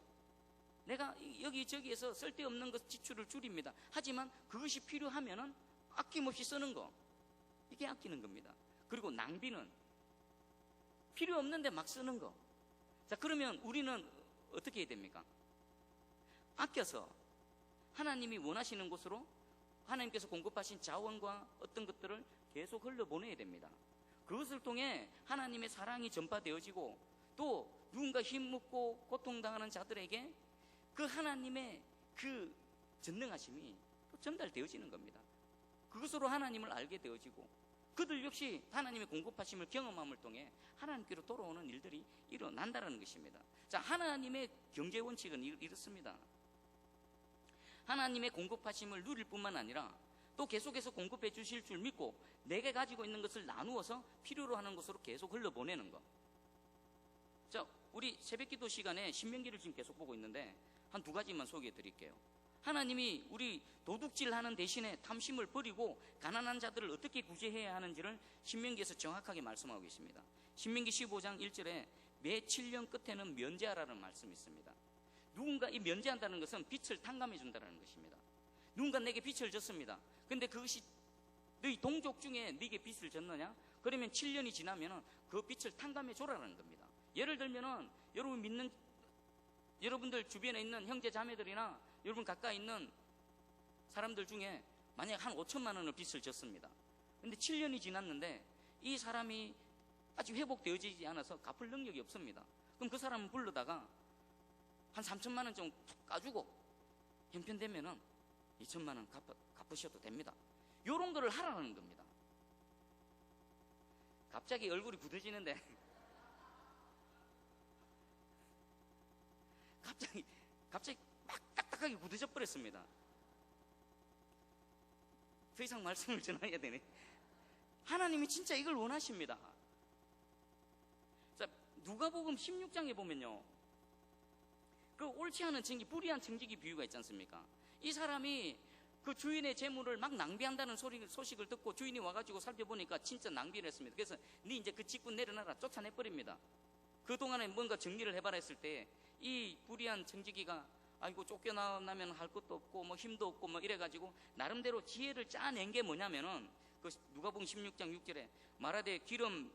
내가 여기저기에서 쓸데없는 것 지출을 줄입니다. 하지만 그것이 필요하면은 아낌없이 쓰는 거. 이게 아끼는 겁니다. 그리고 낭비는 필요 없는데 막 쓰는 거. 자, 그러면 우리는 어떻게 해야 됩니까? 아껴서 하나님이 원하시는 곳으로 하나님께서 공급하신 자원과 어떤 것들을 계속 흘려보내야 됩니다. 그것을 통해 하나님의 사랑이 전파되어지고 또 누군가 힘먹고 고통당하는 자들에게 그 하나님의 그 전능하심이 또 전달되어지는 겁니다. 그것으로 하나님을 알게 되어지고 그들 역시 하나님의 공급하심을 경험함을 통해 하나님께로 돌아오는 일들이 일어난다는 것입니다. 자, 하나님의 경제 원칙은 이렇습니다. 하나님의 공급하심을 누릴 뿐만 아니라 또 계속해서 공급해 주실 줄 믿고 내게 가지고 있는 것을 나누어서 필요로 하는 것으로 계속 흘려보내는 것. 자, 우리 새벽기도 시간에 신명기를 지금 계속 보고 있는데 한 두 가지만 소개해 드릴게요. 하나님이 우리 도둑질하는 대신에 탐심을 버리고 가난한 자들을 어떻게 구제해야 하는지를 신명기에서 정확하게 말씀하고 있습니다. 신명기 15장 1절에 매 7년 끝에는 면제하라는 말씀이 있습니다. 누군가 이 면제한다는 것은 빚을 탕감해 준다는 것입니다. 누군가 내게 빚을 졌습니다. 근데 그것이 너희 동족 중에 네게 빚을 졌느냐? 그러면 7년이 지나면 그 빚을 탕감해 줘라는 겁니다. 예를 들면은 여러분 믿는 여러분들 주변에 있는 형제 자매들이나 여러분 가까이 있는 사람들 중에 만약 한 5천만 원을 빚을 졌습니다. 근데 7년이 지났는데 이 사람이 아직 회복되어지지 않아서 갚을 능력이 없습니다. 그럼 그 사람을 불러다가 한 3천만 원 좀 까주고 형편되면은 2천만 원 갚으셔도 됩니다. 요런 거를 하라는 겁니다. 갑자기 얼굴이 굳어지는데 갑자기 막 딱딱하게 굳어져 버렸습니다. 더 이상 말씀을 전해야 되네. 하나님이 진짜 이걸 원하십니다. 자, 누가복음 16장에 보면요, 그 옳지 않은 증기, 불의한 증기기 비유가 있지 않습니까? 이 사람이 그 주인의 재물을 막 낭비한다는 소식을 듣고 주인이 와가지고 살펴보니까 진짜 낭비를 했습니다. 그래서 네 이제 그 직분 내려놔라 쫓아내버립니다. 그동안에 뭔가 정리를 해봐라 했을 때 이 불의한 청지기가 아이고 쫓겨나면 할 것도 없고 뭐 힘도 없고 뭐 이래가지고 나름대로 지혜를 짜낸 게 뭐냐면은 그 누가복음 16장 6절에 말하되 기름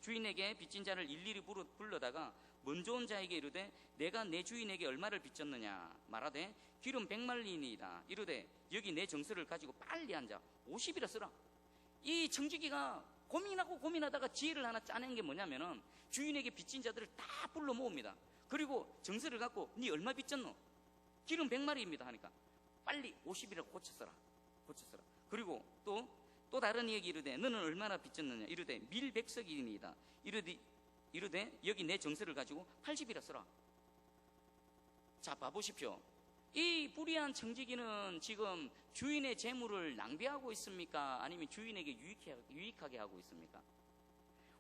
주인에게 빚진 자를 일일이 불러다가 먼저 온 자에게 이르되 내가 내 주인에게 얼마를 빚졌느냐 말하되 기름 100말리니이다 이르되 여기 내 정서를 가지고 빨리 앉아 50이라 쓰라. 이 청지기가 고민하다가 지혜를 하나 짜낸 게 뭐냐면은 주인에게 빚진 자들을 다 불러 모읍니다. 그리고 정서를 갖고 네 얼마 빚졌노? 기름 100마리입니다 하니까 빨리 50이라고 고쳤어라. 그리고 또 다른 이야기 이르되 너는 얼마나 빚졌느냐 이르되 밀 100석이니이다 이르되 여기 내 정서를 가지고 80이라 써라. 자, 봐보십시오. 이 불의한 청지기는 지금 주인의 재물을 낭비하고 있습니까? 아니면 주인에게 유익하게 하고 있습니까?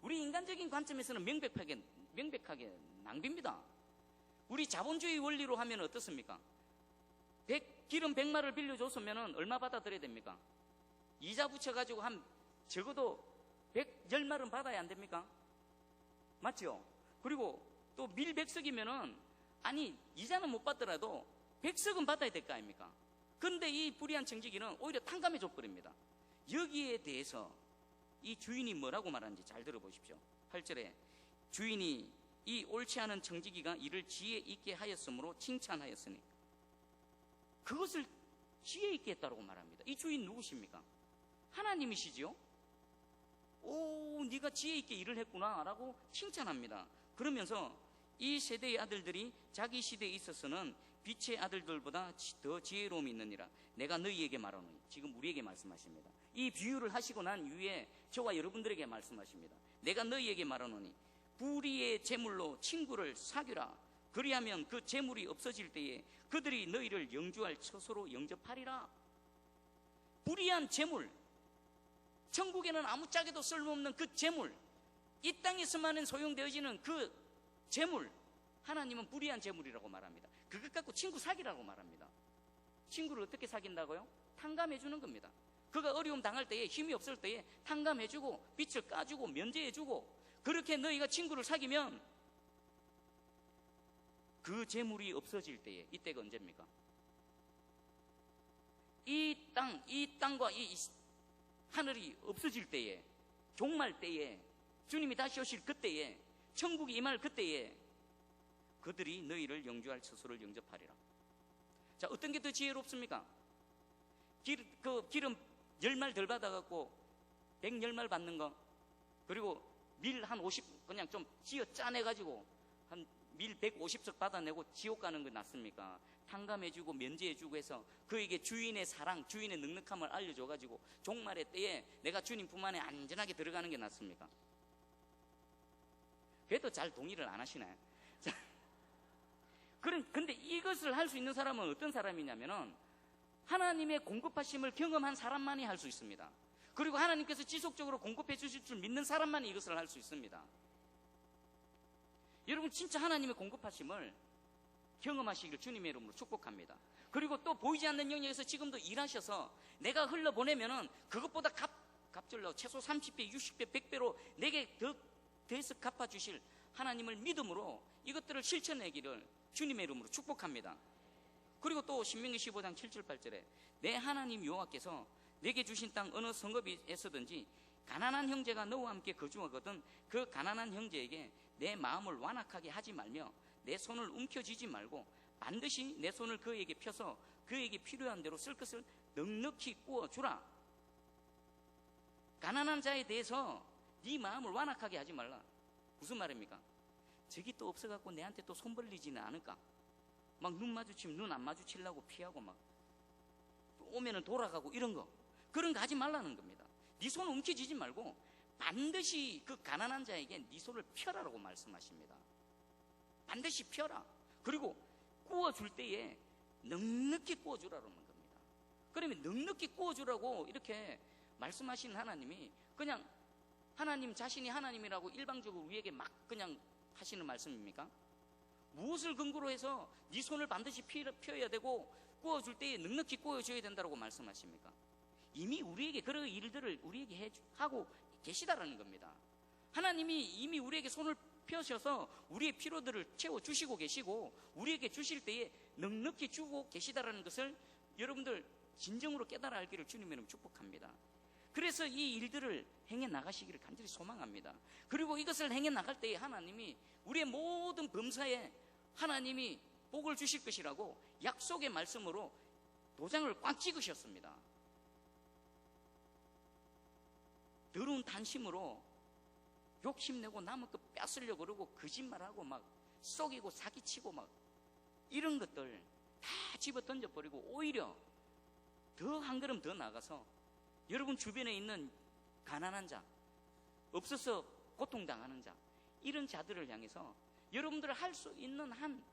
우리 인간적인 관점에서는 명백하게 낭비입니다. 우리 자본주의 원리로 하면 어떻습니까? 기름 100마를 빌려줬으면 얼마 받아들여야 됩니까? 이자 붙여가지고 한 적어도 110말은 받아야 안 됩니까? 맞죠? 그리고 또 밀 100석이면은 아니 이자는 못 받더라도 100석은 받아야 될 거 아닙니까? 그런데 이 불의한 청지기는 오히려 탕감해 줘버립니다. 여기에 대해서 이 주인이 뭐라고 말하는지 잘 들어보십시오. 8절에 주인이 이 옳지 않은 청지기가 이를 지혜 있게 하였으므로 칭찬하였으니 그것을 지혜 있게 했다고 말합니다. 이 주인 누구십니까? 하나님이시죠. 오, 네가 지혜 있게 일을 했구나 라고 칭찬합니다. 그러면서 이 세대의 아들들이 자기 시대에 있어서는 빛의 아들들보다 더 지혜로움이 있느니라. 내가 너희에게 말하노니, 지금 우리에게 말씀하십니다. 이 비유를 하시고 난 이후에 저와 여러분들에게 말씀하십니다. 내가 너희에게 말하노니 불의의 재물로 친구를 사귀라. 그리하면 그 재물이 없어질 때에 그들이 너희를 영주할 처소로 영접하리라. 불의한 재물, 천국에는 아무짝에도 쓸모없는 그 재물, 이 땅에서만은 소용되어지는 그 재물, 하나님은 불의한 재물이라고 말합니다. 그것 갖고 친구 사귀라고 말합니다. 친구를 어떻게 사귄다고요? 탕감해 주는 겁니다. 그가 어려움 당할 때에, 힘이 없을 때에 탕감해 주고 빚을 까주고 면제해 주고, 그렇게 너희가 친구를 사귀면 그 재물이 없어질 때에, 이때가 언제입니까? 이 땅과 이 하늘이 없어질 때에, 종말 때에, 주님이 다시 오실 그때에, 천국이 임할 그때에 그들이 너희를 영주할 처소를 영접하리라. 자, 어떤 게 더 지혜롭습니까? 기름 10말 덜 받아갖고 110말 받는 거, 그리고 밀 한 50 그냥 좀 쥐어 짜내가지고 한 밀 150석 받아내고 지옥 가는 거 낫습니까? 탕감해주고 면제해주고 해서 그에게 주인의 사랑, 주인의 넉넉함을 알려줘가지고 종말의 때에 내가 주님 품 안에 안전하게 들어가는 게 낫습니까? 그래도 잘 동의를 안 하시나요? 근데 이것을 할 수 있는 사람은 어떤 사람이냐면은 하나님의 공급하심을 경험한 사람만이 할 수 있습니다. 그리고 하나님께서 지속적으로 공급해 주실 줄 믿는 사람만이 이것을 할 수 있습니다. 여러분, 진짜 하나님의 공급하심을 경험하시길 주님의 이름으로 축복합니다. 그리고 또 보이지 않는 영역에서 지금도 일하셔서 내가 흘러보내면은 그것보다 갚절로 최소 30배, 60배, 100배로 내게 더해서 갚아주실 하나님을 믿음으로 이것들을 실천하기를 주님의 이름으로 축복합니다. 그리고 또 신명기 15장 7절 8절에 내 하나님 여호와께서 내게 주신 땅 어느 성읍에서든지 가난한 형제가 너와 함께 거주하거든 그 가난한 형제에게 내 마음을 완악하게 하지 말며 내 손을 움켜쥐지 말고 반드시 내 손을 그에게 펴서 그에게 필요한 대로 쓸 것을 넉넉히 구워주라. 가난한 자에 대해서 네 마음을 완악하게 하지 말라. 무슨 말입니까? 저기 또 없어갖고 내한테 또 손 벌리지는 않을까? 막 눈 마주치면 눈 안 마주치려고 피하고 막 오면은 돌아가고 이런 거, 그런 거 하지 말라는 겁니다. 네 손을 움켜쥐지 말고 반드시 그 가난한 자에게 네 손을 펴라라고 말씀하십니다. 반드시 펴라. 그리고 구워줄 때에 넉넉히 구워주라는 겁니다. 그러면 넉넉히 구워주라고 이렇게 말씀하신 하나님이 그냥 하나님 자신이 하나님이라고 일방적으로 우리에게 막 그냥 하시는 말씀입니까? 무엇을 근거로 해서 네 손을 반드시 펴야 되고 구워줄 때에 넉넉히 구워줘야 된다고 말씀하십니까? 이미 우리에게 그런 일들을 우리에게 하고 계시다라는 겁니다. 하나님이 이미 우리에게 손을 펴셔서 우리의 필요들을 채워주시고 계시고 우리에게 주실 때에 넉넉히 주고 계시다라는 것을 여러분들 진정으로 깨달아 알기를 주님의 이름으로 축복합니다. 그래서 이 일들을 행해 나가시기를 간절히 소망합니다. 그리고 이것을 행해 나갈 때에 하나님이 우리의 모든 범사에 하나님이 복을 주실 것이라고 약속의 말씀으로 도장을 꽉 찍으셨습니다. 더러운 단심으로 욕심내고 남의 거 뺏으려고 그러고 거짓말하고 막 속이고 사기치고 막 이런 것들 다 집어 던져버리고 오히려 더 한 걸음 더 나가서 여러분 주변에 있는 가난한 자, 없어서 고통당하는 자, 이런 자들을 향해서 여러분들 할 수 있는 한,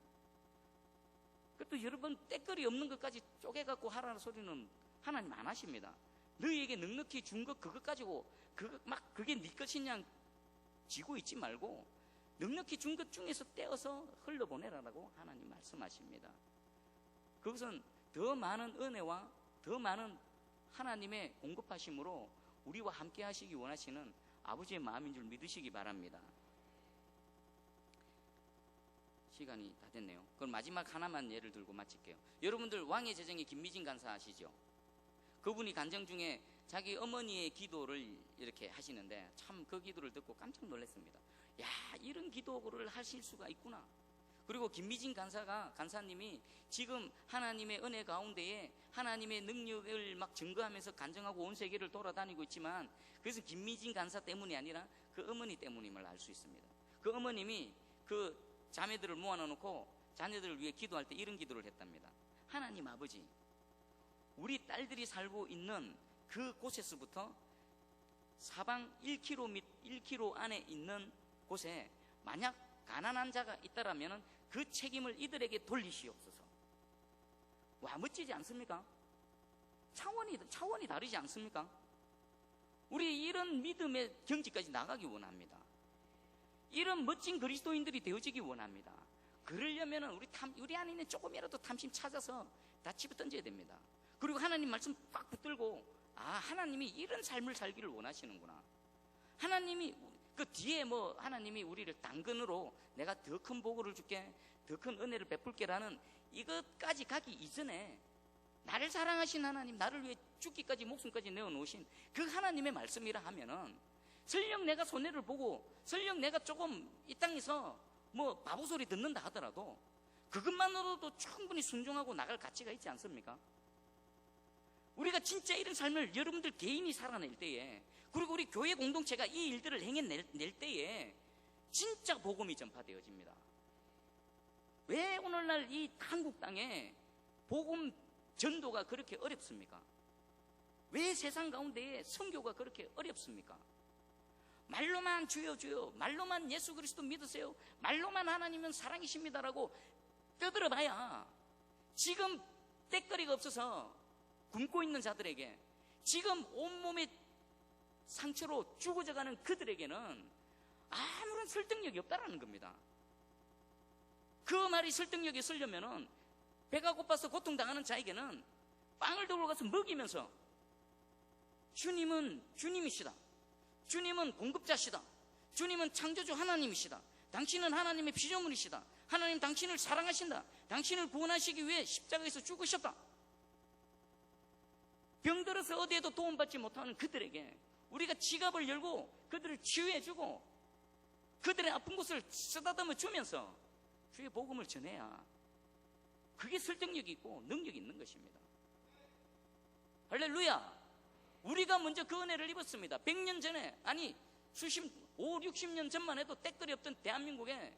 그것도 여러분 때거리 없는 것까지 쪼개갖고 하라는 소리는 하나님 안 하십니다. 너희에게 넉넉히 준 것 그것 가지고 그게 네 것이냐 지고 있지 말고 넉넉히 준 것 중에서 떼어서 흘러보내라라고 하나님 말씀하십니다. 그것은 더 많은 은혜와 더 많은 하나님의 공급하심으로 우리와 함께 하시기 원하시는 아버지의 마음인 줄 믿으시기 바랍니다. 시간이 다 됐네요. 그럼 마지막 하나만 예를 들고 마칠게요. 여러분들 왕의 제정의 김미진 간사 아시죠? 그분이 간증 중에 자기 어머니의 기도를 이렇게 하시는데 참 그 기도를 듣고 깜짝 놀랐습니다. 야, 이런 기도를 하실 수가 있구나. 그리고 김미진 간사님이 지금 하나님의 은혜 가운데에 하나님의 능력을 막 증거하면서 간증하고 온 세계를 돌아다니고 있지만, 그래서 김미진 간사 때문이 아니라 그 어머니 때문임을 알 수 있습니다. 그 어머님이 그 자매들을 모아놓고 자녀들을 위해 기도할 때 이런 기도를 했답니다. 하나님 아버지, 우리 딸들이 살고 있는 그 곳에서부터 사방 1km 안에 있는 곳에 만약 가난한 자가 있다라면 그 책임을 이들에게 돌리시옵소서. 와, 멋지지 않습니까? 차원이 다르지 않습니까? 우리 이런 믿음의 경지까지 나가기 원합니다. 이런 멋진 그리스도인들이 되어지기 원합니다. 그러려면 우리 안에 있는 조금이라도 탐심 찾아서 다 집어 던져야 됩니다. 그리고 하나님 말씀 꽉 붙들고, 하나님이 이런 삶을 살기를 원하시는구나. 하나님이 그 뒤에 하나님이 우리를 당근으로 내가 더 큰 복을 줄게, 더 큰 은혜를 베풀게라는 이것까지 가기 이전에 나를 사랑하신 하나님, 나를 위해 죽기까지 목숨까지 내어놓으신 그 하나님의 말씀이라 하면은, 설령 내가 손해를 보고 설령 내가 조금 이 땅에서 바보 소리 듣는다 하더라도 그것만으로도 충분히 순종하고 나갈 가치가 있지 않습니까? 우리가 진짜 이런 삶을 여러분들 개인이 살아낼 때에, 그리고 우리 교회 공동체가 이 일들을 행해낼 때에 진짜 복음이 전파되어집니다. 왜 오늘날 이 한국 땅에 복음 전도가 그렇게 어렵습니까? 왜 세상 가운데에 선교가 그렇게 어렵습니까? 말로만 주여 주여, 말로만 예수 그리스도 믿으세요, 말로만 하나님은 사랑이십니다라고 떠들어봐야 지금 때거리가 없어서 굶고 있는 자들에게, 지금 온몸에 상처로 죽어져가는 그들에게는 아무런 설득력이 없다라는 겁니다. 그 말이 설득력이 있으려면은 배가 고파서 고통당하는 자에게는 빵을 들고 가서 먹이면서 주님은 주님이시다, 주님은 공급자시다, 주님은 창조주 하나님이시다, 당신은 하나님의 피조물이시다, 하나님 당신을 사랑하신다, 당신을 구원하시기 위해 십자가에서 죽으셨다. 병들어서 어디에도 도움받지 못하는 그들에게 우리가 지갑을 열고 그들을 치유해주고 그들의 아픈 곳을 쓰다듬어 주면서 주의 복음을 전해야 그게 설득력이 있고 능력이 있는 것입니다. 할렐루야. 우리가 먼저 그 은혜를 입었습니다. 100년 전에, 아니 5, 60년 전만 해도 때거리 없던 대한민국에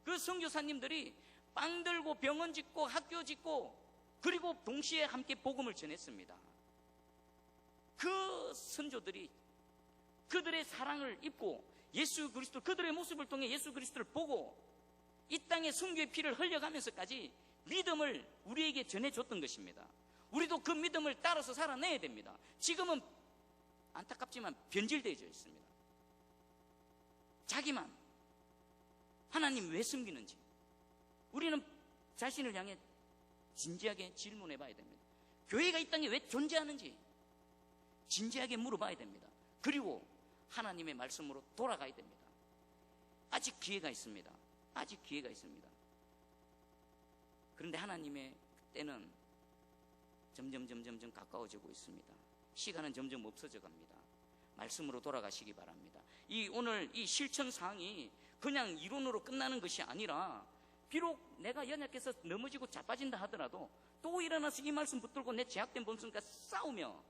그 선교사님들이 빵 들고 병원 짓고 학교 짓고 그리고 동시에 함께 복음을 전했습니다. 그 선조들이 그들의 사랑을 입고 예수 그리스도, 그들의 모습을 통해 예수 그리스도를 보고 이 땅에 선교의 피를 흘려가면서까지 믿음을 우리에게 전해줬던 것입니다. 우리도 그 믿음을 따라서 살아내야 됩니다. 지금은 안타깝지만 변질되어져 있습니다. 자기만, 하나님 왜 숨기는지 우리는 자신을 향해 진지하게 질문해 봐야 됩니다. 교회가 이 땅에 왜 존재하는지 진지하게 물어봐야 됩니다. 그리고 하나님의 말씀으로 돌아가야 됩니다. 아직 기회가 있습니다. 아직 기회가 있습니다. 그런데 하나님의 때는 점점 가까워지고 있습니다. 시간은 점점 없어져 갑니다. 말씀으로 돌아가시기 바랍니다. 오늘 이 실천 사항이 그냥 이론으로 끝나는 것이 아니라, 비록 내가 연약해서 넘어지고 자빠진다 하더라도 또 일어나서 이 말씀 붙들고 내 제약된 본성과 싸우며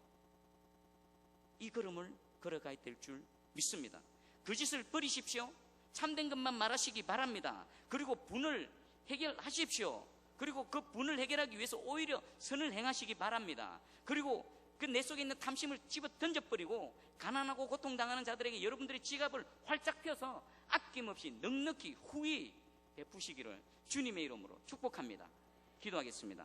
이 걸음을 걸어가야 될 줄 믿습니다. 그 짓을 버리십시오. 참된 것만 말하시기 바랍니다. 그리고 분을 해결하십시오. 그리고 그 분을 해결하기 위해서 오히려 선을 행하시기 바랍니다. 그리고 그 내 속에 있는 탐심을 집어 던져버리고 가난하고 고통당하는 자들에게 여러분들의 지갑을 활짝 펴서 아낌없이 넉넉히 후히 베푸시기를 주님의 이름으로 축복합니다. 기도하겠습니다.